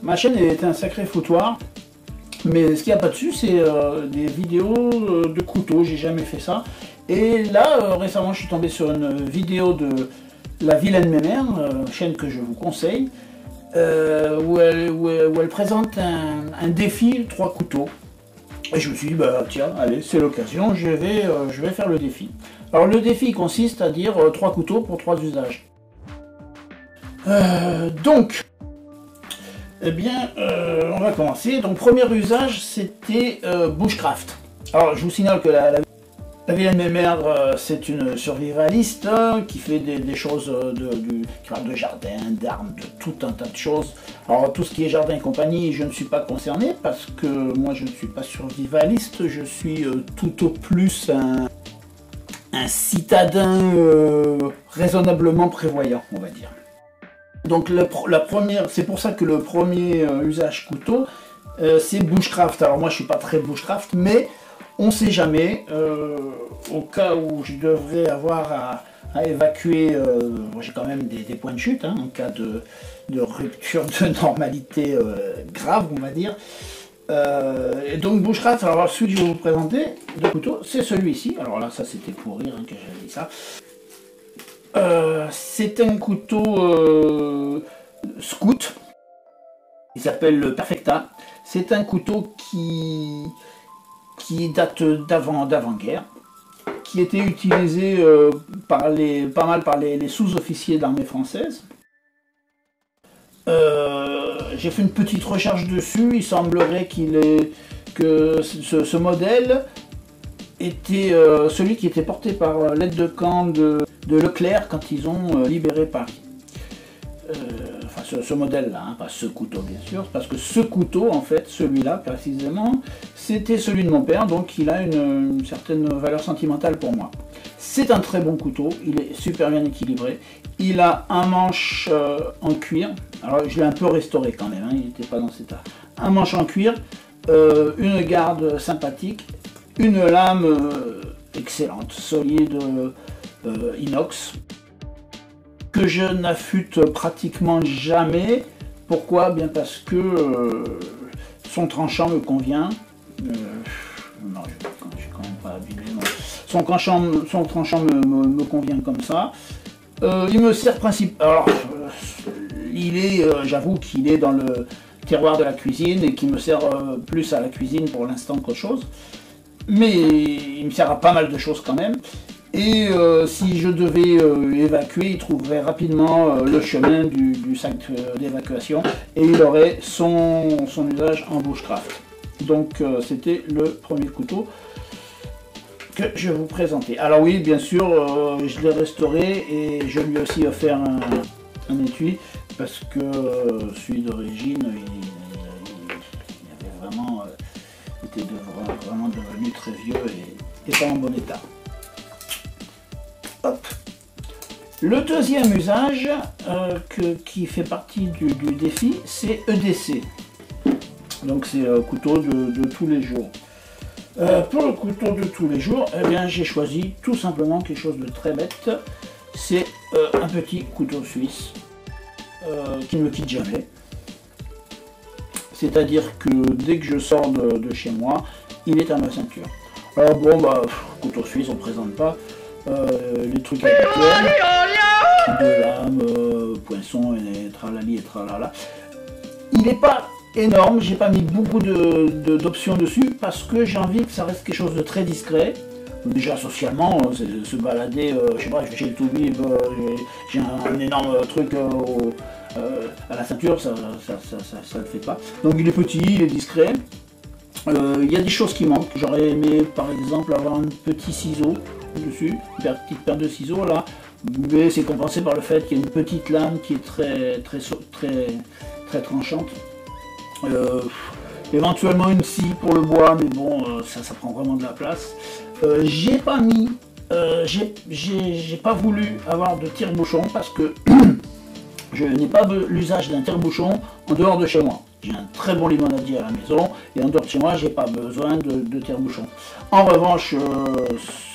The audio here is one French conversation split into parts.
Ma chaîne est un sacré foutoir, mais ce qu'il n'y a pas dessus, c'est des vidéos de couteaux, j'ai jamais fait ça. Et là, récemment, je suis tombé sur une vidéo de La Vilaine Mémère, chaîne que je vous conseille, où elle présente un défi 3 couteaux. Et je me suis dit, bah tiens, allez, c'est l'occasion, je vais faire le défi. Alors le défi consiste à dire 3 couteaux pour 3 usages. Donc, eh bien, on va commencer. Donc, premier usage, c'était bushcraft. Alors, je vous signale que la Vilaine Mémère, c'est une survivaliste qui fait des choses qui parle de jardin, d'armes, de tout un tas de choses. Alors, tout ce qui est jardin et compagnie, je ne suis pas concerné parce que moi, je ne suis pas survivaliste. Je suis tout au plus un citadin raisonnablement prévoyant, on va dire. Donc c'est pour ça que le premier usage couteau, c'est bushcraft. Alors moi je suis pas très bushcraft, mais on ne sait jamais, au cas où je devrais avoir à évacuer, j'ai quand même des points de chute, hein, en cas de rupture de normalité grave, on va dire. Et donc bushcraft, alors celui que je vais vous présenter, de couteau, c'est celui-ci. Alors là ça c'était pour rire hein, que j'avais dit ça. C'est un couteau scout, il s'appelle le Perfecta. C'est un couteau qui date d'avant-guerre, qui était utilisé pas mal par les sous-officiers de l'armée française. J'ai fait une petite recherche dessus, il semblerait que ce modèle était celui qui était porté par l'aide de camp de Leclerc quand ils ont libéré Paris. Enfin ce modèle-là, hein, pas ce couteau bien sûr, parce que ce couteau, en fait, celui-là précisément, c'était celui de mon père, donc il a une certaine valeur sentimentale pour moi. C'est un très bon couteau, il est super bien équilibré, il a un manche en cuir, alors je l'ai un peu restauré quand même, hein, il n'était pas dans cet état. Un manche en cuir, une garde sympathique, une lame excellente, solide, inox, que je n'affûte pratiquement jamais. Pourquoi? Bien parce que son tranchant me convient. Non, je suis quand même pas abîmé. Son tranchant me convient comme ça. Il me sert principalement. Alors, j'avoue qu'il est dans le tiroir de la cuisine et qu'il me sert plus à la cuisine pour l'instant qu'autre chose. Mais il me sert à pas mal de choses quand même. Et si je devais évacuer, il trouverait rapidement le chemin du sac d'évacuation et il aurait son usage en bushcraft. Donc c'était le premier couteau que je vais vous présenter. Alors oui, bien sûr, je l'ai restauré et je lui ai aussi offert un étui parce que celui d'origine, il avait vraiment, était vraiment devenu très vieux et pas en bon état. Hop. Le deuxième usage qui fait partie du défi, c'est EDC. Donc c'est couteau de tous les jours. Pour le couteau de tous les jours, eh bien j'ai choisi tout simplement quelque chose de très bête. C'est un petit couteau suisse qui ne me quitte jamais. C'est-à-dire que dès que je sors de chez moi, il est à ma ceinture. Alors bon, bah, couteau suisse, on ne présente pas. Les trucs habituels, de lame, poinçon et tralali et tralala. Il n'est pas énorme, j'ai pas mis beaucoup d'options dessus parce que j'ai envie que ça reste quelque chose de très discret. Déjà socialement, se balader, je sais pas, je vais chez le Toubib, j'ai un énorme truc à la ceinture, ça le fait pas. Donc il est petit, il est discret. Il y a des choses qui manquent. J'aurais aimé par exemple avoir un petit ciseau dessus, une petite paire de ciseaux là, mais c'est compensé par le fait qu'il y a une petite lame qui est très tranchante. Éventuellement une scie pour le bois, mais bon, ça prend vraiment de la place. J'ai pas mis, j'ai pas voulu avoir de tire-bouchon parce que je n'ai pas l'usage d'un tire-bouchon en dehors de chez moi. J'ai un très bon limonadier à la maison et en dehors de chez moi, j'ai pas besoin de tire-bouchon. En revanche,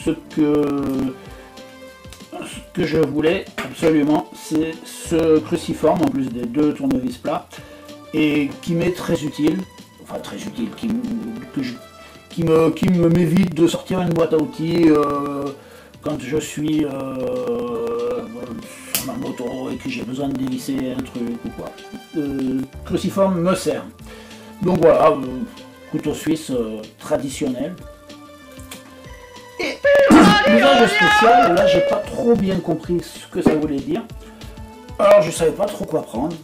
ce que je voulais absolument, c'est ce cruciforme en plus des deux tournevis plats. et qui m'est très utile, enfin très utile, qui m'évite de sortir une boîte à outils quand je suis sur ma moto et que j'ai besoin de dévisser un truc ou quoi. Cruciforme me sert. Donc voilà, couteau suisse traditionnel. Et l'usage spécial, là j'ai pas trop bien compris ce que ça voulait dire. Alors je savais pas trop quoi prendre.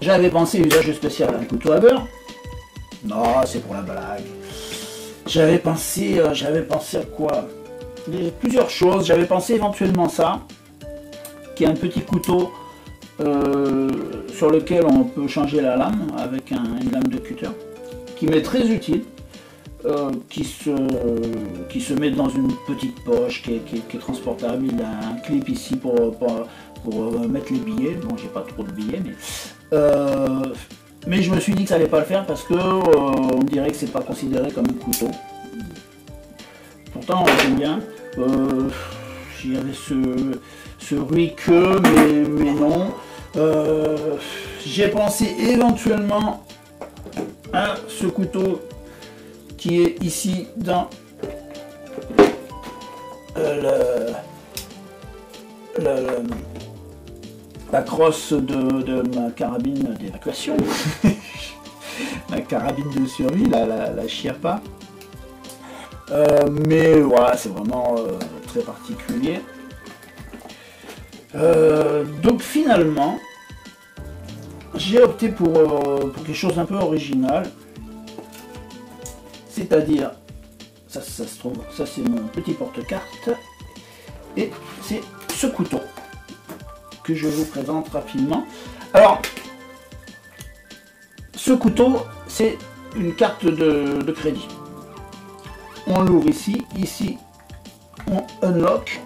J'avais pensé usage spécial à un couteau à beurre. Non, c'est pour la blague. J'avais pensé à quoi? Plusieurs choses. J'avais pensé éventuellement ça, qui est un petit couteau sur lequel on peut changer la lame avec une lame de cutter, qui m'est très utile, qui se met dans une petite poche qui est transportable. Il a un clip ici pour mettre les billets. Bon, j'ai pas trop de billets, mais je me suis dit que ça allait pas le faire parce que on dirait que c'est pas considéré comme un couteau. Pourtant, j'aime bien. Il y avait ce ruiqueux, mais non. J'ai pensé éventuellement à ce couteau qui est ici dans la crosse de ma carabine d'évacuation, ma carabine de survie, la Chiappa. Mais voilà, c'est vraiment très particulier. Donc finalement, j'ai opté pour quelque chose d'un peu original. C'est-à-dire, ça se trouve, ça c'est mon petit porte-carte. Et c'est ce couteau que je vous présente rapidement. Alors, ce couteau, c'est une carte de crédit. On l'ouvre ici, on unlock.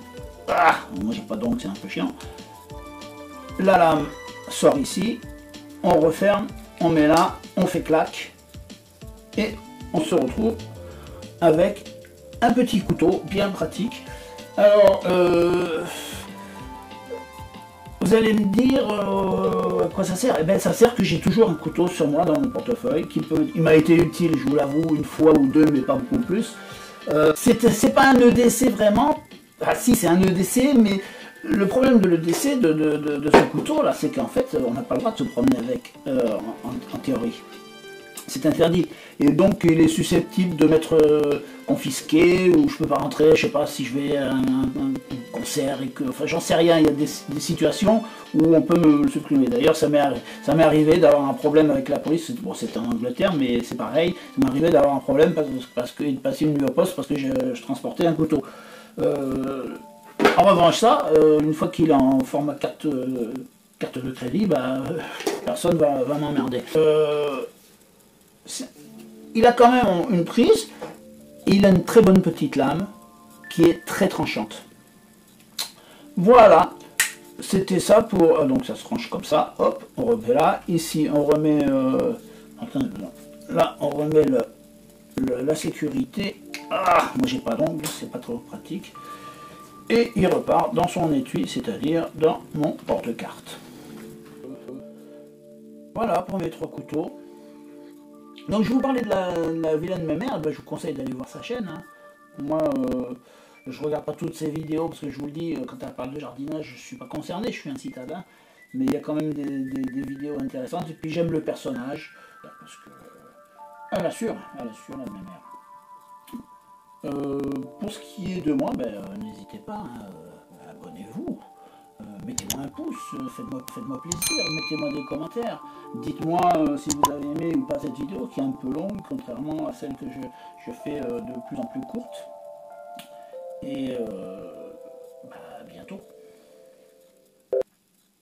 Ah, moi j'ai pas d'ongle, c'est un peu chiant. La lame sort ici, on referme, on met là, on fait clac, et on se retrouve avec un petit couteau bien pratique. Alors, vous allez me dire à quoi ça sert? Eh bien, ça sert que j'ai toujours un couteau sur moi dans mon portefeuille. Il m'a été utile, je vous l'avoue, une fois ou deux, mais pas beaucoup plus. C'est pas un EDC vraiment. Ah si, c'est un EDC, mais le problème de l'EDC de ce couteau là, c'est qu'en fait, on n'a pas le droit de se promener avec, en théorie. C'est interdit. Et donc, il est susceptible de m'être confisqué, ou je peux pas rentrer, je sais pas si je vais à un concert, et que, enfin, j'en sais rien. Il y a des situations où on peut me le supprimer. D'ailleurs, ça m'est arrivé d'avoir un problème avec la police. Bon, c'était en Angleterre, mais c'est pareil. Ça m'est arrivé d'avoir un problème parce qu'il passait une nuit au poste parce que je transportais un couteau. En revanche, ça, une fois qu'il est en format carte de crédit, bah, personne va m'emmerder. Il a quand même une prise, il a une très bonne petite lame qui est très tranchante. Voilà, c'était ça pour... donc ça se range comme ça, hop, on remet là, ici on remet... là on remet la sécurité. Ah, moi j'ai pas d'ongle, c'est pas trop pratique. Et il repart dans son étui, c'est-à-dire dans mon porte-carte. Voilà pour mes 3 couteaux. Donc je vous parlais de la vilaine mémère, ben, je vous conseille d'aller voir sa chaîne. Hein. Moi, je regarde pas toutes ses vidéos, parce que je vous le dis, quand elle parle de jardinage, je suis pas concerné, je suis un citadin. Mais il y a quand même des vidéos intéressantes, et puis j'aime le personnage, parce que elle assure la mémère. Pour ce qui est de moi, ben, n'hésitez pas, hein, abonnez-vous. Mettez-moi un pouce, faites-moi plaisir, mettez-moi des commentaires, dites-moi si vous avez aimé ou pas cette vidéo qui est un peu longue, contrairement à celle que je fais de plus en plus courte. Et bah, à bientôt.